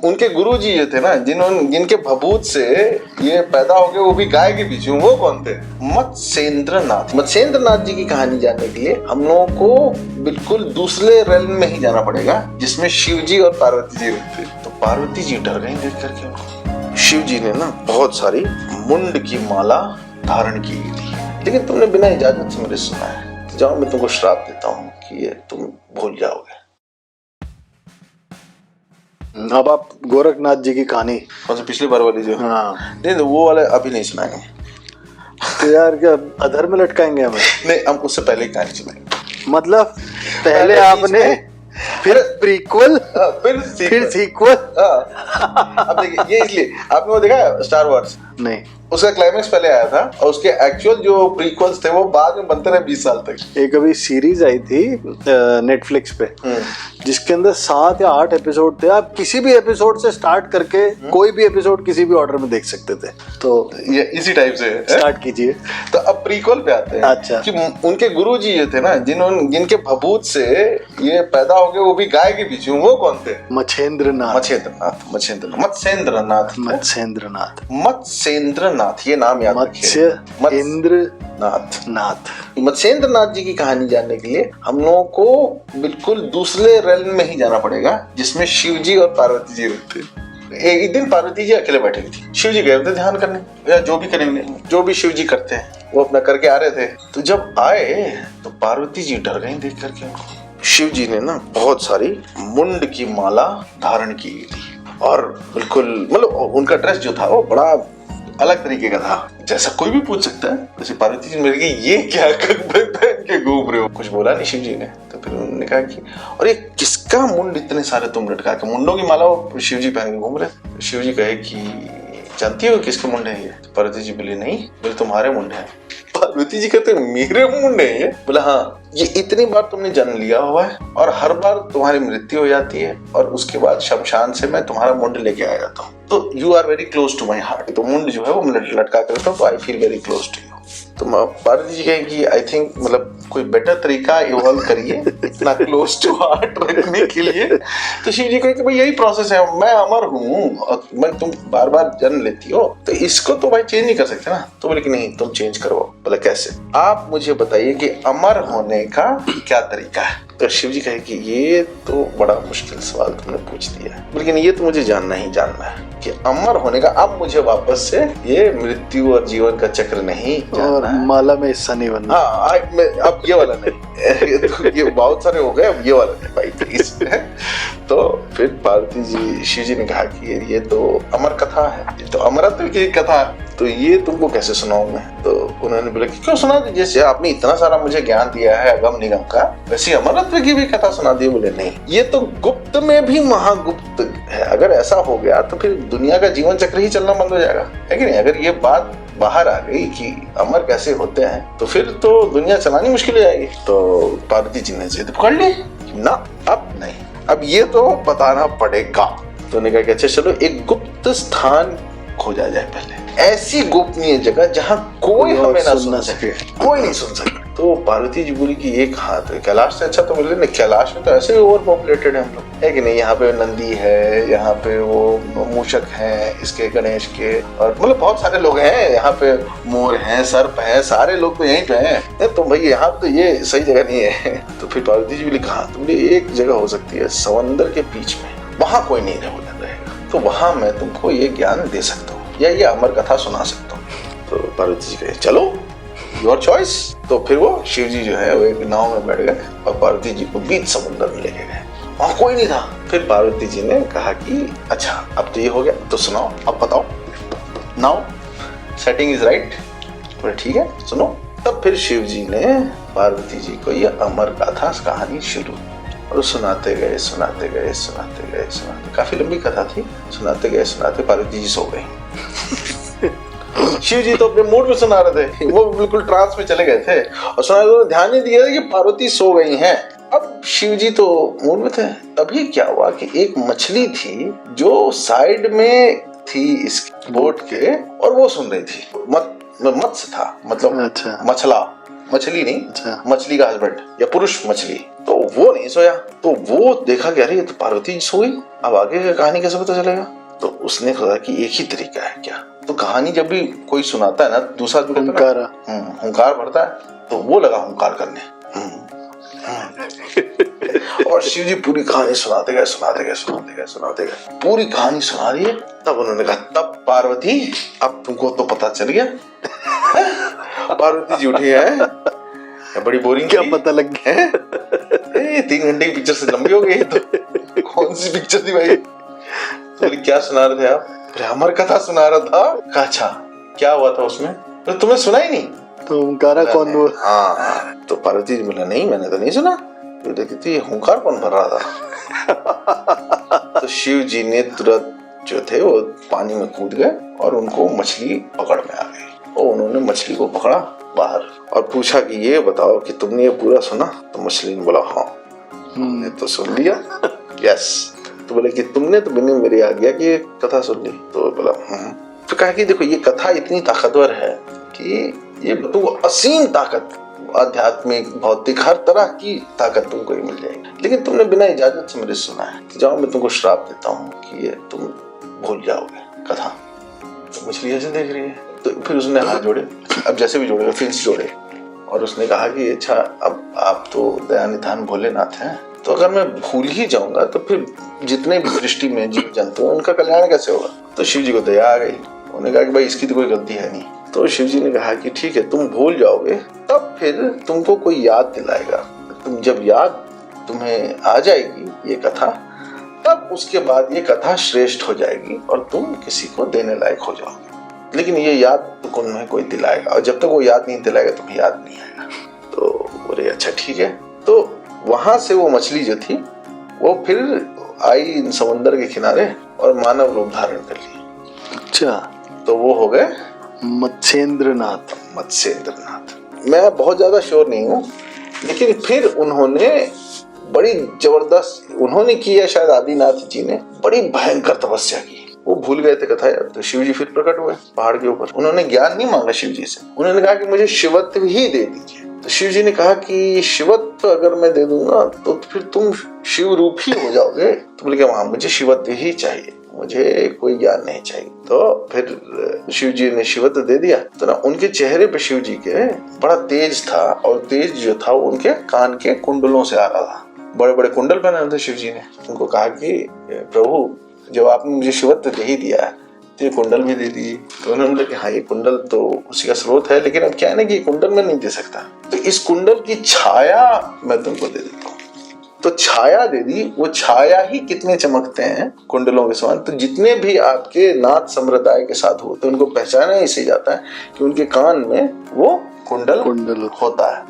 उनके गुरुजी जो थे ना, जिनके भभूत से ये पैदा हो गए, वो भी गाय के पीछे, वो कौन थे? मत्स्येंद्र नाथ। मत्स्येंद्र नाथ जी की कहानी जानने के लिए हम लोगों को बिल्कुल दूसरे रेल में ही जाना पड़ेगा, जिसमें शिव जी और पार्वती जी रहते। तो पार्वती जी डर गई देख करके उनको। शिव जी ने ना बहुत सारी मुंड की माला धारण की थी, लेकिन तुमने बिना इजाजत से मेरे सुना है, तो जाओ मैं तुमको श्राप देता हूँ कि ये तुम भूल जाओगे। अब आप गोरखनाथ जी की कहानी, कौन सी? पिछली बार वाली जो? हाँ नहीं तो वो वाले अभी नहीं सुनाएंगे। तो यार क्या अधर में लटकाएंगे हमें? नहीं, हम उससे पहले ही कहानी सुनाएंगे। मतलब पहले आपने, फिर प्रीक्वल, फिर सीक्वल। अब देखिए, ये इसलिए आपने वो देखा है स्टार वॉर्स? नहीं, उसका क्लाइमेक्स पहले आया था और उसके एक्चुअल जो प्रीक्वल्स थे वो बाद में बनते रहे 20 साल तक। एक अभी सीरीज आई थी नेटफ्लिक्स पे, जिसके अंदर 7 या 8 एपिसोड थे। आप किसी भी एपिसोड से स्टार्ट करके कोई भी एपिसोड किसी भी ऑर्डर में देख सकते थे। तो ये इसी टाइप से स्टार्ट कीजिए। तो अब प्रीक्वल पे आते हैं। अच्छा। कि उनके गुरुजी जो थे ना, जिनके भभूत से ये पैदा हो गए, वो भी गाय के पीछे, वो कौन थे? मच्छेंद्रनाथ। मत्स्येंद्रनाथ, ये नाम याद रखिए। मत्स्येंद्र नाथ जी की कहानी जानने के लिए हम लोगों को बिल्कुल दूसरे रेल में ही जाना पड़ेगा, जिसमें शिव जी और पार्वती जी रहते। एक दिन पार्वती जी अकेले बैठे हुई थी, शिव जी गए थे ध्यान करने, या जो भी करेंगे, जो भी शिव जी करते हैं वो अपना करके आ रहे थे। तो जब आए तो पार्वती जी डर गई देख करके उनको। शिव जी ने ना बहुत सारी मुंड की माला धारण की थी, और बिल्कुल मतलब उनका ड्रेस जो था वो बड़ा अलग तरीके का था, जैसा कोई भी पूछ सकता है। जैसे पार्वती जी मेरे ये क्या पहन के घूम रहे हो? कुछ बोला नहीं शिव जी ने। तो फिर उन्होंने कहा कि और ये किसका मुंड इतने सारे तुम लटका के, मुंडों की माला वो शिव जी पहन के घूम रहे। शिव जी कहे कि जानती हो किसके मुंड है ये? तो पार्वती जी बोली नहीं, बोले तुम्हारे मुंड है। पार्वती जी कहते मेरे मुंड है ये? बोला हाँ, ये इतनी बार तुमने जन्म लिया हुआ है और हर बार तुम्हारी मृत्यु हो जाती है, और उसके बाद शमशान से मैं तुम्हारा मुंड लेके आ जाता हूँ, तो you are very close to my heart. तो मुंड जो है वो मैं लटका कर रखता हूँ, तो I feel very close to you. तो पार्वती जी कहेगी आई थिंक मतलब कोई बेटर तरीका इवॉल्व करिए इतना क्लोज टू हार्ट रखने के लिए। तो शिव जी कहे कि भाई यही प्रोसेस है, मैं अमर हूँ और मैं तुम बार बार जन्म लेती हो, तो इसको तो भाई चेंज नहीं कर सकते ना। तो बोले कि नहीं तुम चेंज करो। बोला कैसे? आप मुझे बताइए कि अमर होने का क्या तरीका है। तो शिव जी कहे कि ये तो बड़ा मुश्किल सवाल तुमने पूछ दिया है, लेकिन ये तो मुझे जानना ही जानना है कि अमर होने का। अब मुझे वापस से ये मृत्यु और जीवन का चक्र नहीं और माला में हिस्सा नहीं बनना। हाँ, अब ये वाला नहीं ये बहुत सारे हो गए, अब ये वाला नहीं भाई। तो फिर पार्वती जी, शिव जी ने कहा कि ये तो अमर कथा है, ये तो अमरत्व की कथा है, तो ये तुमको कैसे सुनाऊं मैं? तो उन्होंने बोला कि क्यों सुना दीजिए, जैसे आपने इतना सारा मुझे ज्ञान दिया है अगम निगम का, वैसे अमरत्व की भी कथा सुना दी। बोले नहीं, ये तो गुप्त में भी महागुप्त है। अगर ऐसा हो गया तो फिर दुनिया का जीवन चक्र ही चलना बंद हो जाएगा, है कि नहीं? अगर ये बात बाहर आ गई कि अमर कैसे होते हैं, तो फिर तो दुनिया चलानी मुश्किल हो जाएगी। तो पार्वती जी ने जिद पकड़ ली ना, अब नहीं, अब ये तो बताना पड़ेगा। तो उन्होंने कहा कि अच्छा चलो एक गुप्त स्थान खोजा जाए, पहले ऐसी गोपनीय जगह जहाँ कोई हमें ना सुन सके, कोई नहीं सुन सके। तो पार्वती जी बोली कि एक हाथ है कैलाश से अच्छा। तो बोले नहीं, कैलाश में तो ऐसे ओवर पॉपुलेटेड है हम लोग, है कि नहीं? यहाँ पे नंदी है, यहाँ पे वो मूषक है इसके, गणेश के, और मतलब बहुत सारे लोग हैं यहाँ पे, मोर हैं, सर्प हैं, सारे लोग तो यहीं पे हैं। तो भाई यहाँ तो ये सही जगह नहीं है। तो फिर पार्वती जी बोली कहा? तो बोली एक जगह हो सकती है समंदर के बीच में, वहां कोई नहीं रहेगा, तो वहां मैं तुमको ये ज्ञान दे सकता हूँ या ये अमर कथा सुना सकता हूँ। तो पार्वती जी कहे चलो योर चॉइस। तो फिर वो शिव जी जो है वो एक नाव में बैठ गए और पार्वती जी को बीच समुद्र में लेके गए, वहां कोई नहीं था। फिर पार्वती जी ने कहा कि अच्छा अब तो ये हो गया, तो सुनाओ, अब बताओ, नाउ सेटिंग इज राइट। बोले ठीक है सुनो। तब फिर शिव जी ने पार्वती जी को ये अमर कथा कहानी शुरू, और सुनाते गए काफी लंबी कथा थी। सुनाते गए पार्वती जी सो गई। शिव जी तो अपने मूड में सुना रहे थे, वो बिल्कुल ट्रांस में चले गए थे और सुना रहे, ध्यान नहीं दिया कि पार्वती सो गई हैं। अब शिव जी तो मूड में थे। तभी क्या हुआ कि एक मछली थी जो साइड में थी इस बोट के, और वो सुन रही थी। मत्स्य था, मतलब अच्छा। मछली नहीं, अच्छा। मछली का हस्बैंड या पुरुष मछली, तो वो नहीं सोया। तो वो देखा कि अरे ये तो पार्वती जी सो गई, अब आगे की कहानी कैसे पता चलेगा। तो उसने कहा कि एक ही तरीका है क्या, तो कहानी जब भी कोई सुनाता है ना दूसरा हुंकार भरता है, तो वो लगा हुंकार करने। और शिव जी पूरी कहानी सुनाते गए, पूरी कहानी सुना रही है। तब उन्होंने कहा, तब पार्वती अब तुमको तो पता चल गया। पार्वती जी उठी है, बड़ी बोरिंग, क्या पता लग गया। 3 घंटे की पिक्चर से लंबी हो गई, तो कौन सी पिक्चर थी भाई। तो बोली क्या सुना रहे थे आप? अमर कथा सुना रहा था। अच्छा क्या हुआ था उसमें? तो तुम्हें सुना ही नहीं? तो हुंकारा कौन हुआ? हाँ, तो पार्वती जी बोला नहीं मैंने तो नहीं सुना। तो देखी थी हुंकार कौन भर रहा था। तो शिव जी ने तुरंत जो थे वो पानी में कूद गए और उनको मछली पकड़ में आ गई। और उन्होंने मछली को पकड़ा बाहर और पूछा कि ये बताओ कि तुमने ये पूरा सुना? तो मछली ने बोला हाँ हमने तो सुन लिया। यस। तो बोले कि तुमने तो बिना मेरी आज्ञा की कथा सुन ली? तो बोला तो कहा कि देखो ये कथा इतनी ताकतवर है कि ये तुमको असीम ताकत, आध्यात्मिक भौतिक हर तरह की ताकत तुमको मिल जाएगी, लेकिन तुमने बिना इजाजत से मेरे सुना है। तो जाओ मैं तुमको श्राप देता हूँ कि ये तुम भूल जाओगे कथा। तो मछली ऐसे देख रही है। तो फिर उसने हाथ जोड़े, अब जैसे भी जोड़े फिंस जोड़े, और उसने कहा कि अच्छा अब आप तो दयानिधान भोलेनाथ हैं, तो अगर मैं भूल ही जाऊंगा तो फिर जितने भी सृष्टि में जीव जंतु हैं उनका कल्याण कैसे होगा। तो शिव जी को दया आ गई। उन्होंने कहा कि भाई इसकी तो कोई गलती है नहीं। तो शिव जी ने कहा कि ठीक है तुम भूल जाओगे, तब फिर तुमको कोई याद दिलाएगा। तुम जब याद तुम्हें आ जाएगी ये कथा, तब उसके बाद ये कथा श्रेष्ठ हो जाएगी और तुम किसी को देने लायक हो जाओगे। लेकिन ये याद तुम्हें कोई दिलाएगा, और जब तक वो याद नहीं दिलाएगा तुम्हें याद नहीं आएगा। तो बोले अच्छा ठीक है। तो वहां से वो मछली जो थी वो फिर आई समुद्र के किनारे और मानव रूप धारण कर लिया। अच्छा, तो वो हो गए मत्स्येंद्रनाथ। मैं बहुत ज्यादा श्योर नहीं हूँ, लेकिन फिर उन्होंने बड़ी जबरदस्त उन्होंने किया, शायद आदिनाथ जी ने बड़ी भयंकर तपस्या की। वो भूल गए थे कथा यार। तो शिव जी फिर प्रकट हुए पहाड़ के ऊपर। उन्होंने ज्ञान नहीं मांगा शिव जी से, उन्होंने कहा कि मुझे शिवत्व ही दे दीजिए। तो शिव जी ने कहा कि शिवत्व अगर मैं दे दूंगा तो फिर तुम शिव रूप ही हो जाओगे। तो बोले कि हाँ मुझे शिवत्व ही चाहिए, मुझे कोई ज्ञान नहीं चाहिए। तो फिर शिव जी ने शिवत्व दे दिया। तो ना उनके चेहरे पे शिव जी के बड़ा तेज था, और तेज जो था वो उनके कान के कुंडलों से आ रहा था। बड़े बड़े कुंडल पहने थे शिव जी ने। उनको कहा कि प्रभु जब आपने मुझे शिवत्व दे ही दिया है तो ये कुंडल भी दे दिए। तो उन्होंने बोला कि हाँ ये कुंडल तो उसी का स्रोत है, लेकिन अब क्या है ना कि ये कुंडल मैं नहीं दे सकता, तो इस कुंडल की छाया मैं तुमको दे देता हूँ। तो छाया दे दी। वो छाया ही कितने चमकते हैं कुंडलों के समान। तो जितने भी आपके नाथ संप्रदाय के साधु होते हैं उनको पहचाना ही सही जाता है कि उनके कान में वो कुंडल होता है।